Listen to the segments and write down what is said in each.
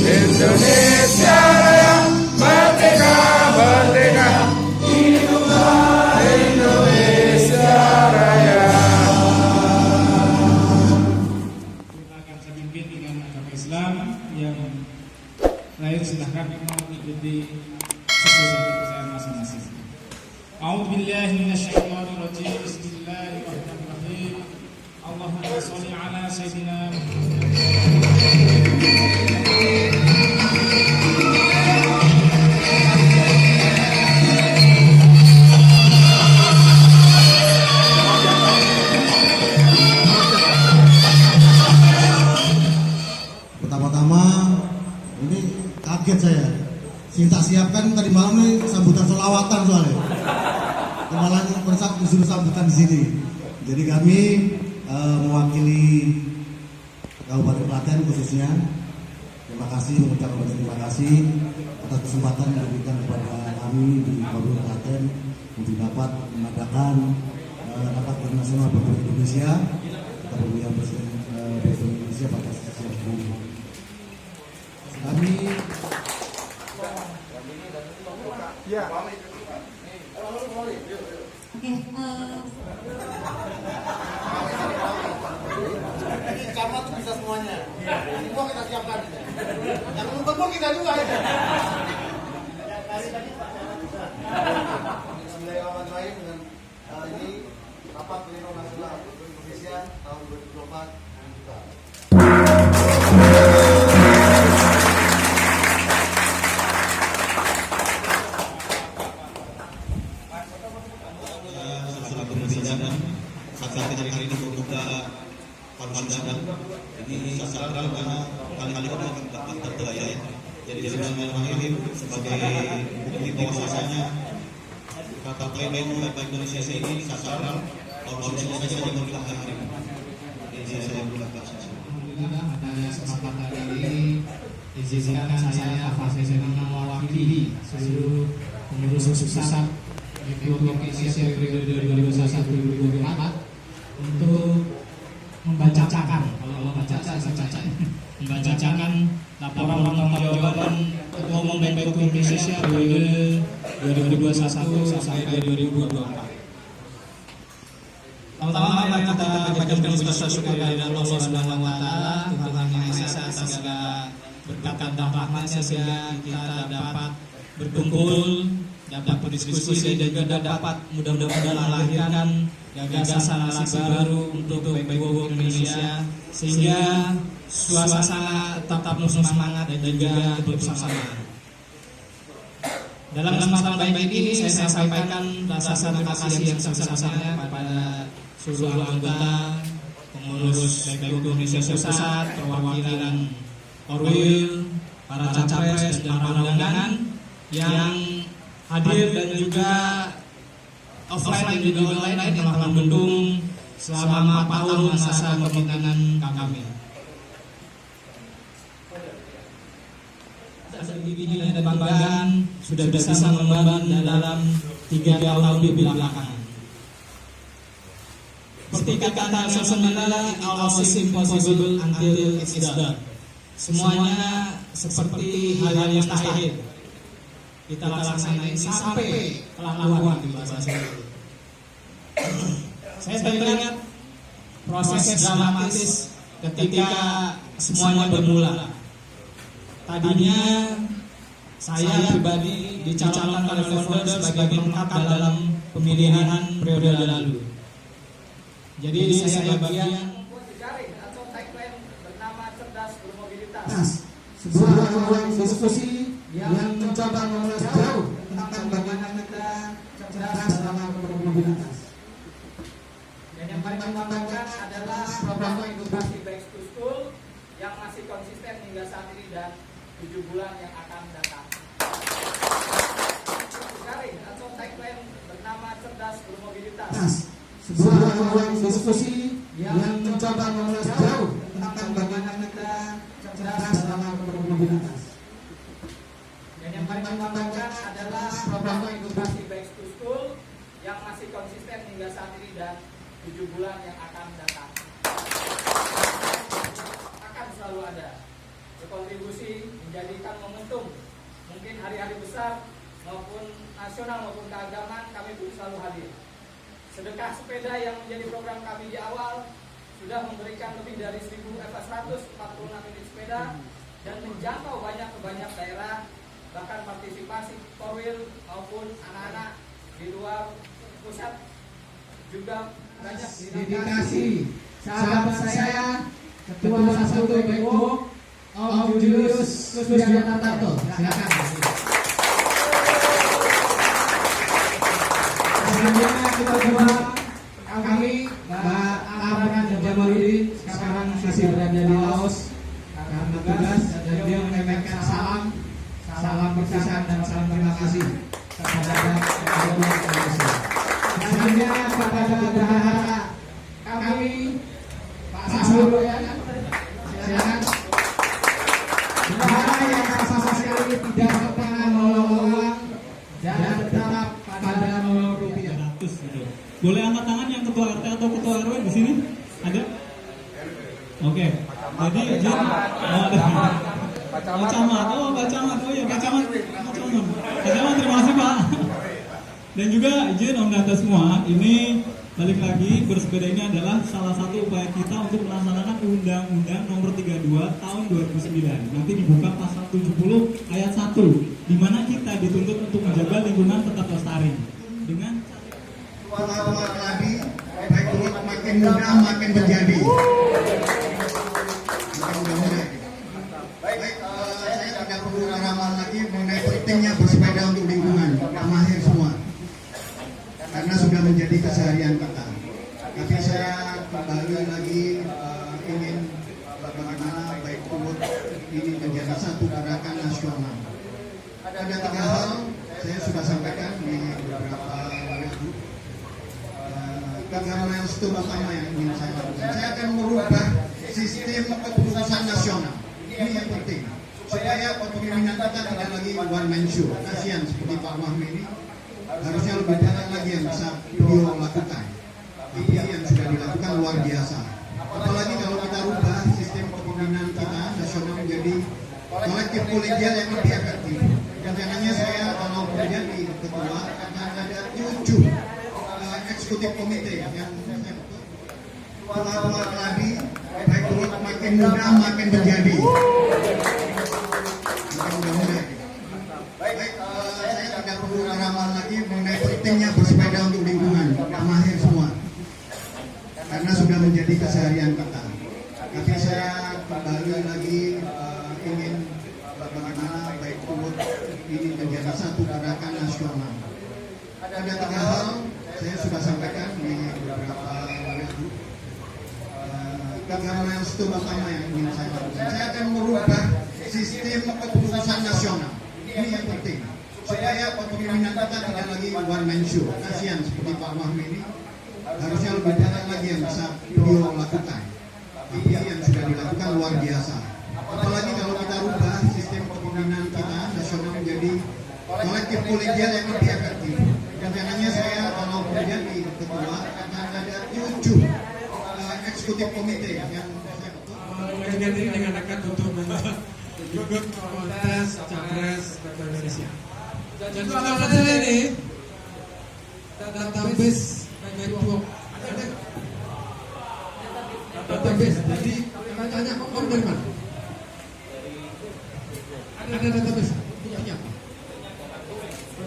Indonesia Raya, merdeka, merdeka, hiduplah Indonesia Raya. Kita akan semakin dengan agama Islam yang lain silahkan mengikuti sesuai dengan kepercayaan masing-masing. A'udzubillahi minasyaitonirrajim. Bismillahirrahmanirrahim. Allahumma shalli ala sayyidina Pertama-tama ini kaget saya. Sing tak siapkan tadi malam ini sambutan selawatan soalnya. Malah disuruh sambutan di sini. Jadi kami mewakili Kabupaten Klaten khususnya, terima kasih, mengucapkan terima kasih atas kesempatan yang diberikan kepada kami di Kabupaten Klaten untuk dapat mengadakan rapat nasional Bank Indonesia pemilihan Presiden Indonesia pada sesi ini. Kami karena tuh bisa semuanya. Semua kita siapkan. Yang nonton pun kita juga ya. Bismillahirrahmanirrahim. Dengan ini rapat pleno nasional Indonesia tahun 2024 dibuka. Saat hari ini membuka kondangan ini sakral karena kali-kali kita akan terpercaya ya. Jadi Bismillahirrahmanirrahim sebagai bukti bahwasanya kata pleno Bank Indonesia ini sakral tahun saja membuka hari ini. Jadi saya buka. Alhamdulillah pada kesempatan kali ini izinkan saya Pak Presiden mewakili seluruh pengurus pusat Bank Indonesia periode 2021-2024 untuk membacakan, kalau membacakan laporan pertanggungjawaban Ketua Umum Bank Indonesia periode 2021 sampai 2024. Pertama kita panjatkan rasa syukur kepada Allah Subhanahu wa taala, Tuhan Yang Maha Esa atas segala berkat dan rahmat-Nya sehingga kita dapat berkumpul, dapat berdiskusi dan juga dapat mudah-mudahan melahirkan gagasan-gagasan baru untuk Bank Indonesia sehingga suasana tetap semangat dan juga kebersamaan. Dalam kesempatan baik ini saya sampaikan rasa terima kasih yang sebesar-besarnya kepada seluruh anggota pengurus Bank Indonesia Pusat, perwakilan Orwil, para capres dan para undangan yang hadir dan juga offline dan juga online yang telah mendukung selama 4 tahun masa kepemimpinan kami. Ini dan kebanggaan sudah bisa mengemban dalam 3 tahun di belakangan. Seperti kata Nelson Mandela, all is impossible until it's done. Semuanya seperti hal yang mustahil kita laksanain sampai kelakuan di bahasa itu. Saya teringat proses dramatis ketika semuanya bermula. Tadinya saya pribadi dicalonkan oleh founder sebagai pelengkap dalam pemilihan periode lalu. Jadi saya bagian atau tagline bernama cerdas bermobilitas. Sebuah diskusi yang mencoba mengulas jauh tentang bagaimana kita cerdas dalam bermobilitas. Dan yang paling membanggakan adalah program edukasi Back to School yang masih konsisten hingga saat ini dan 7 bulan yang akan datang. Atau tagline bernama cerdas bermobilitas. Sebuah diskusi yang mencoba mengulas jauh tentang bagaimana kita cerdas dalam bermobilitas. Dan yang paling membanggakan adalah program edukasi Back to School yang masih konsisten hingga saat ini dan 7 bulan yang akan datang. Akan selalu ada berkontribusi menjadikan momentum mungkin hari-hari besar maupun nasional maupun keagamaan kami pun selalu hadir. Sedekah sepeda yang menjadi program kami di awal sudah memberikan lebih dari 1.146 unit sepeda dan menjangkau banyak daerah, bahkan partisipasi korwil maupun anak-anak di luar pusat juga banyak Dedikasi sahabat saya Ketua 1 Backwork Om Julius Kusdianto. Silakan. Selanjutnya kita coba kami Mbak Amran Jamaludin sekarang masih berada di Laos karena tugas dan dia menyampaikan salam perpisahan dan salam terima kasih kepada Ketua Indonesia. Selanjutnya kepada bendahara kami Pak Saul ya. Silakan. Bendahara yang sama sekali tidak pernah mengelola dan tetap pada rupiah. Gitu. Boleh angkat tangan yang ketua RT atau ketua RW di sini? Ada? Oke. Jadi izin Pak Camat. Oh, Pak Camat. Oh ya, Pak Camat. Pak Camat, terima kasih, Pak. Dan juga izin Om Data semua, ini balik lagi bersepeda ini adalah salah satu upaya kita untuk melaksanakan Undang-Undang Nomor 32 Tahun 2009. Nanti dibuka pasal 70 ayat 1, di mana kita dituntut untuk menjaga lingkungan tetap lestari. Dengan Tua lagi, baik turut makin muda makin menjadi. Baik, saya tidak perlu ramal lagi mengenai pentingnya bersepeda untuk lingkungan. Kita mahir semua, karena sudah menjadi keseharian kita. Tapi saya kembali lagi ingin bagaimana baik turut ini menjadi satu gerakan nasional. Ada 3 hal saya sudah sampaikan di beberapa waktu. 3 milestone utama yang ingin saya lakukan. Saya akan merubah sistem keputusan nasional. Ini yang penting, supaya kepemimpinan kita tidak lagi one man show. Kasihan seperti Pak Wahmi ini, harusnya lebih banyak lagi yang bisa beliau lakukan. Tapi yang sudah dilakukan luar biasa. Apalagi kalau kita rubah sistem kepemimpinan kita nasional menjadi kolektif kolegial yang lebih efektif. Rencananya saya kalau kemudian di ketua akan ada 7 eksekutif komite yang saya tua lagi, baik turut makin muda makin menjadi. Mudah-mudahan. Baik, saya tidak perlu ramal lagi mengenai pentingnya bersepeda untuk lingkungan. Kita mahir semua, karena sudah menjadi keseharian kita. Tapi saya kembali lagi ingin bagaimana baik turut ini menjadi satu gerakan nasional. Ada 3 hal saya sudah sampaikan di beberapa waktu. 3 milestone utama yang ingin saya lakukan. Saya akan merubah sistem keputusan nasional. Ini yang penting, supaya kepemimpinan kita tidak lagi one man show. Kasihan seperti Pak Wahmi ini, harusnya lebih banyak lagi yang bisa beliau lakukan. Tapi yang sudah dilakukan luar biasa. Apalagi kalau kita rubah sistem kepemimpinan kita nasional menjadi kolektif kolegial yang lebih efektif. Rencananya saya kalau kemudian di ketua akan ada 7 eksekutif komite yang saya Kemudian ini dengan akan untuk ikut kontes Capres Republik Indonesia. Jadi kalau saya ini database Backwork database. Jadi tanya kok kamu dari mana? Ada database punya apa?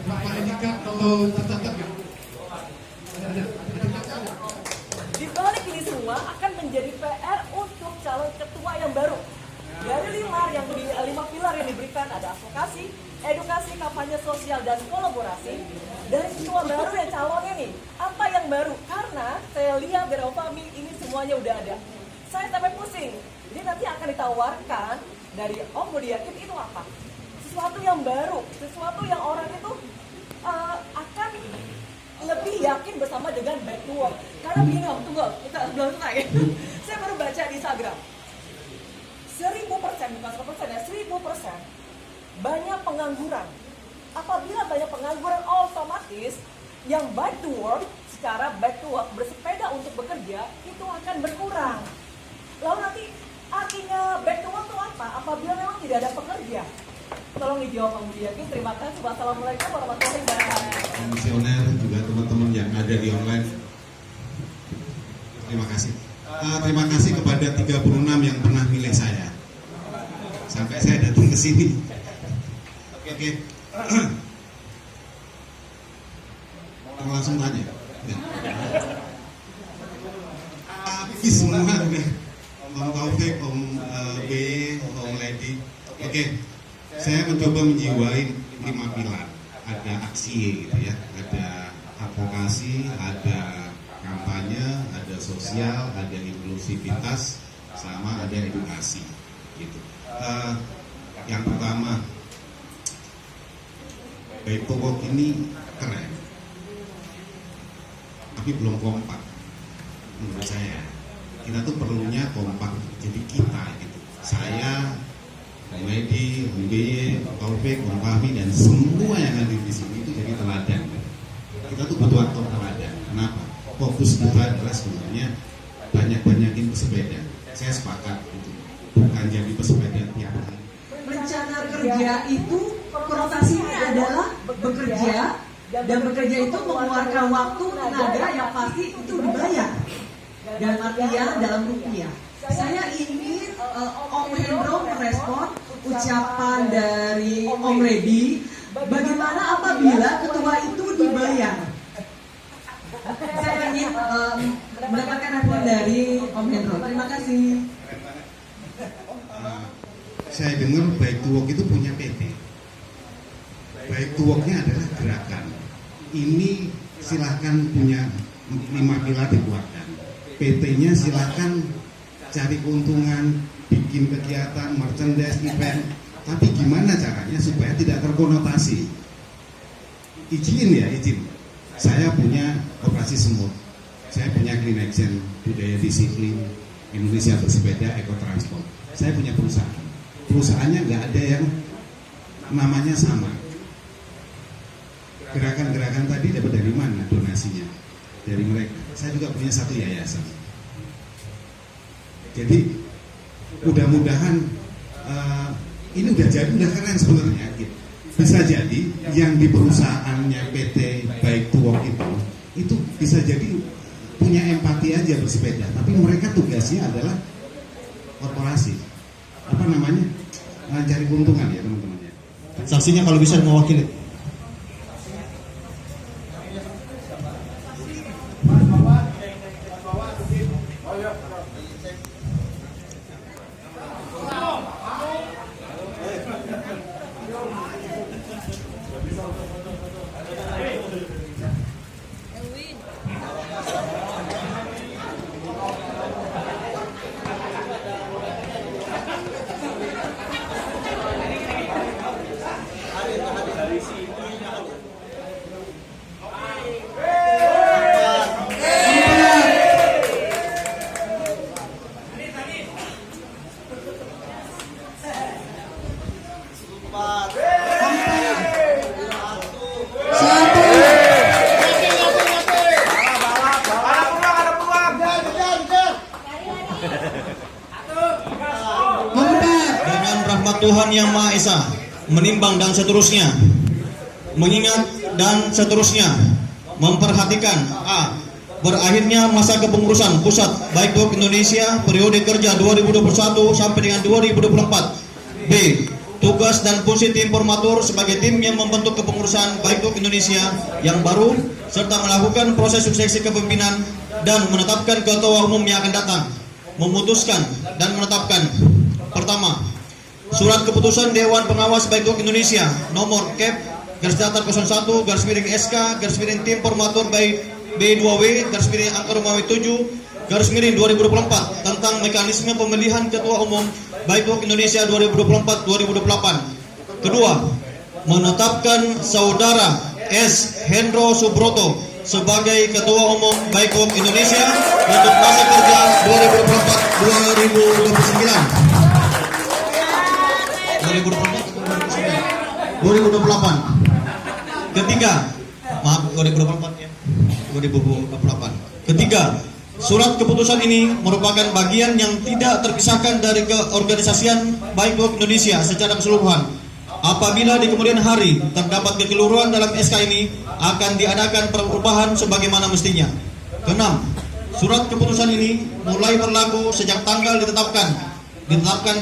Berapa indikat atau tercatat nggak? Ada. Di balik ini semua akan menjadi PR untuk calon ketua yang baru. Dari 5 pilar yang diberikan ada advokasi, edukasi, kampanye sosial, dan kolaborasi. Dari ketua baru yang calonnya nih, apa yang baru? Karena saya lihat dari Fahmi ini semuanya udah ada. Saya sampai pusing. Jadi nanti akan ditawarkan dari Om Budi Yakin itu apa? Sesuatu yang baru, sesuatu yang orang itu akan lebih yakin bersama dengan back to work. Karena begini Om, tunggu, kita belum selesai. Saya baru baca di Instagram. 1000%, bukan 100% ya, 1000% banyak pengangguran. Apabila banyak pengangguran, otomatis yang back to work, secara back to work, bersepeda untuk bekerja, itu akan berkurang. Lalu nanti Artinya back to work itu apa? Apabila memang tidak ada pekerja? Tolong dijawab Pak Budi Yakin. Terima kasih. Wassalamualaikum warahmatullahi wabarakatuh. Komisioner juga teman-teman yang ada di online. Terima kasih. Terima kasih kepada 36 yang pernah milih saya. Sampai saya datang ke sini. Oke. Langsung tanya. Ini semua udah Om Taufik, Om B, Om Lady. Oke. Saya mencoba menjiwai 5 pilar. Ada aksi gitu ya, ada advokasi, ada kampanye, ada sosial, ada inklusivitas, sama ada edukasi gitu. Yang pertama, Baik to Work ini keren, tapi belum kompak menurut saya. Kita tuh perlunya kompak, jadi kita gitu. Saya, Om Edi, Om Beye, Om Taufik, Om Fahmi, dan semua yang ada di sini itu jadi teladan. Kita tuh butuh aktor teladan. Kenapa? Fokus kita adalah sebenarnya banyak-banyakin pesepeda. Saya sepakat itu, bukan jadi pesepeda tiap hari. Rencana kerja itu konotasinya adalah bekerja, dan bekerja itu mengeluarkan waktu, tenaga yang pasti itu dibayar. Dan artinya dalam rupiah. Saya ingin Om Hendro merespon ucapan dari Om Reddy, bagaimana apabila ketua itu dibayar. Saya ingin mendapatkan respon dari Om Hendro. Terima kasih. Saya dengar Baik to Work itu punya PT. Baik to Work-nya adalah gerakan. Ini silahkan punya 5 pilar dikeluarkan. PT-nya silahkan cari keuntungan, bikin kegiatan, merchandise, event. Tapi gimana caranya supaya tidak terkonotasi? Izin. Saya punya Koperasi Semut. Saya punya Clean Action, Budaya Disiplin, Indonesia Bersepeda, Ekotransport. Saya punya perusahaan. Perusahaannya nggak ada yang namanya sama. Gerakan-gerakan tadi dapat dari mana donasinya? Dari mereka. Saya juga punya satu yayasan. Jadi mudah-mudahan ini udah keren sebenarnya. Bisa jadi yang di perusahaannya PT Baik to Work itu bisa jadi punya empati aja bersepeda, tapi mereka tugasnya adalah korporasi. Apa namanya? Cari keuntungan ya teman-teman ya. Saksinya kalau bisa mewakili. Tuhan Yang Maha Esa, menimbang dan seterusnya, mengingat dan seterusnya, memperhatikan a. berakhirnya masa kepengurusan pusat Baik to Work Indonesia periode kerja 2021 sampai dengan 2024. B. Tugas dan fungsi tim formatur sebagai tim yang membentuk kepengurusan Baik to Work Indonesia yang baru serta melakukan proses suksesi kepemimpinan dan menetapkan ketua umum yang akan datang. Memutuskan dan menetapkan: pertama, Surat Keputusan Dewan Pengawas Baik to Work Indonesia nomor KEP /01/SK Tim Formatur B2W /7/2024 tentang mekanisme pemilihan Ketua Umum Baik to Work Indonesia 2024-2028. Kedua, menetapkan Saudara S. Hendro Subroto sebagai Ketua Umum Baik to Work Indonesia untuk masa kerja 2024-2029. 2028. Ketiga, maaf 2024 ya. 2028. Ketiga, Surat keputusan ini merupakan bagian yang tidak terpisahkan dari keorganisasian Baik Tuwok Indonesia secara keseluruhan. Apabila di kemudian hari terdapat kekeliruan dalam SK ini, akan diadakan perubahan sebagaimana mestinya. Keenam, surat keputusan ini mulai berlaku sejak tanggal ditetapkan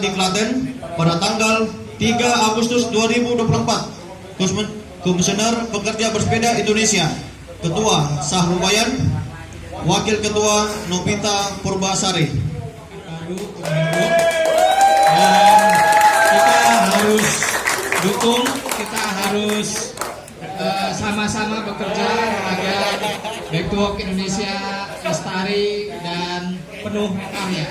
di Klaten pada tanggal 3 Agustus 2024. Komisioner Pekerja Bersepeda Indonesia, Ketua Sahrul Bayan, Wakil Ketua Nopita Purbasari. Dan kita harus dukung, kita harus sama-sama bekerja agar Baik Tuwok Indonesia lestari dan penuh karya.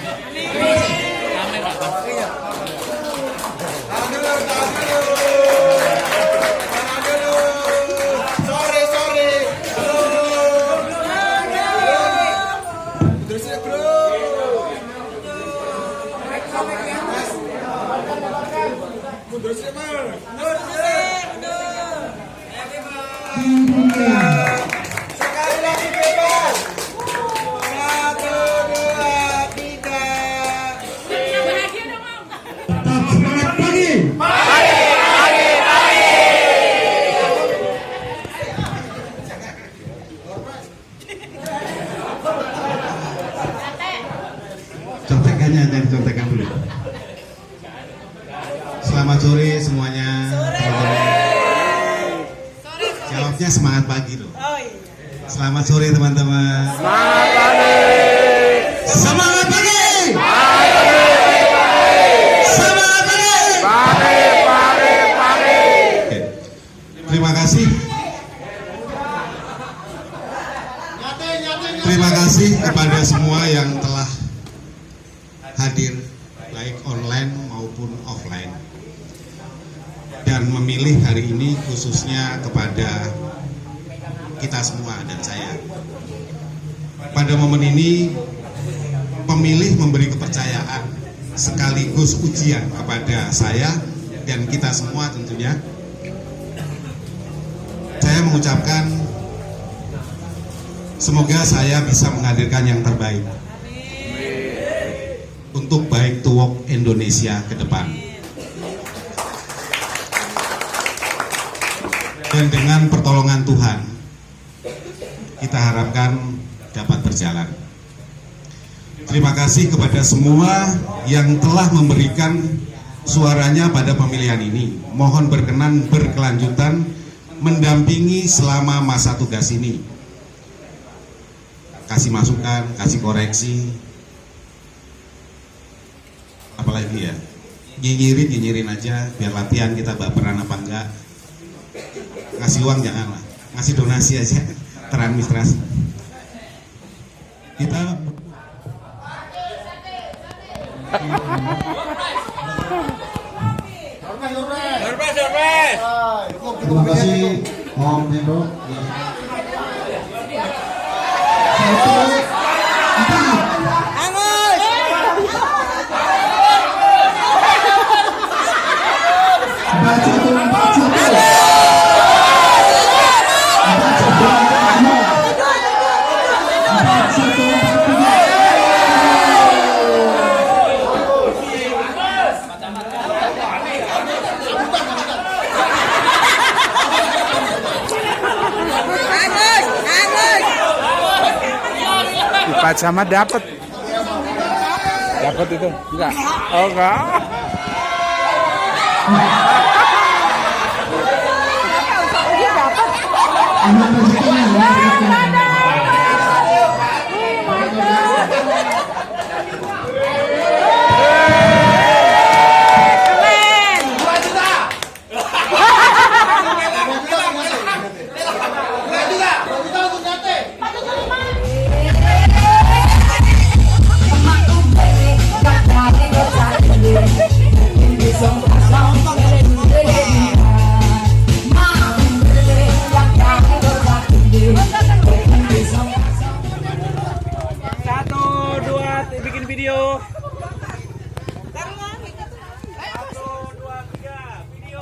Terima kasih. Sekali lagi bebas. 1, 2, 3. Tetap semangat pagi. Contekannya jangan contekan dulu. Selamat sore semuanya. Jawabnya semangat pagi loh. Selamat sore teman-teman. Semangat pagi. Semangat pagi. Oke. Terima kasih. Terima kasih kepada semua yang telah hadir baik online maupun offline dan memilih hari ini khususnya kepada kita semua dan saya. Pada momen ini pemilih memberi kepercayaan sekaligus ujian kepada saya dan kita semua tentunya. Saya mengucapkan semoga saya bisa menghadirkan yang terbaik untuk Baik Tuwok Indonesia ke depan. Dan dengan pertolongan Tuhan, kita harapkan dapat berjalan. Terima kasih kepada semua yang telah memberikan suaranya pada pemilihan ini. Mohon berkenan berkelanjutan mendampingi selama masa tugas ini. Kasih masukan, kasih koreksi, apalagi ya, nyinyirin aja biar latihan kita baperan apa enggak. Ngasih uang janganlah, ngasih donasi aja teradministrasi. Kita Terima kasih Om Hendro. 4 sama dapat itu enggak? Oh enggak. Bikin video. 1, 2, 3, video.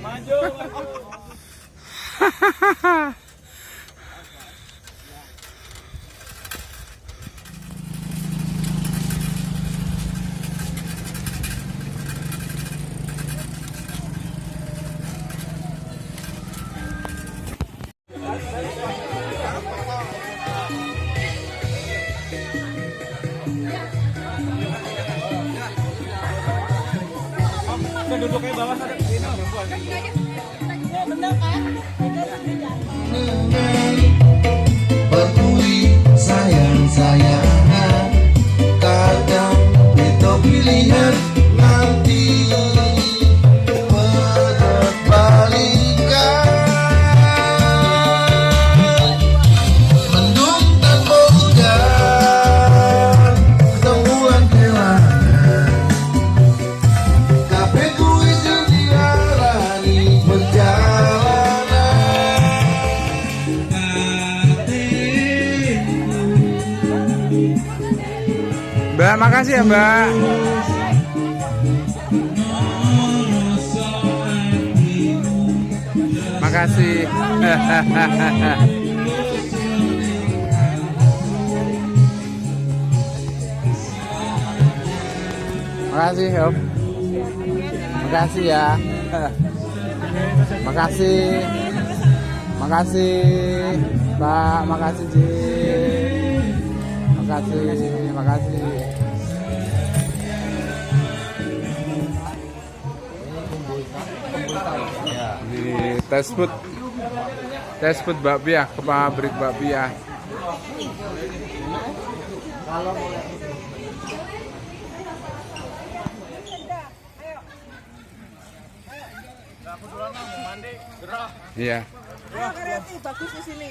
Maju. Ada duduknya bawah ada ini. Peduli sayang-sayangan, kadang itu pilihan nanti balikan. Mendung dan hujan, ketemuan kelangan, kabeh kuwi sing diarani perjalanan. Mbak, makasih ya Mbak. Makasih. Makasih Om. Makasih ya. Makasih. Makasih Pak, makasih Ji. Makasih, makasih. Di tes food bakpia ke pabrik bakpia. Iya. Ayo Karyati, bagus di sini.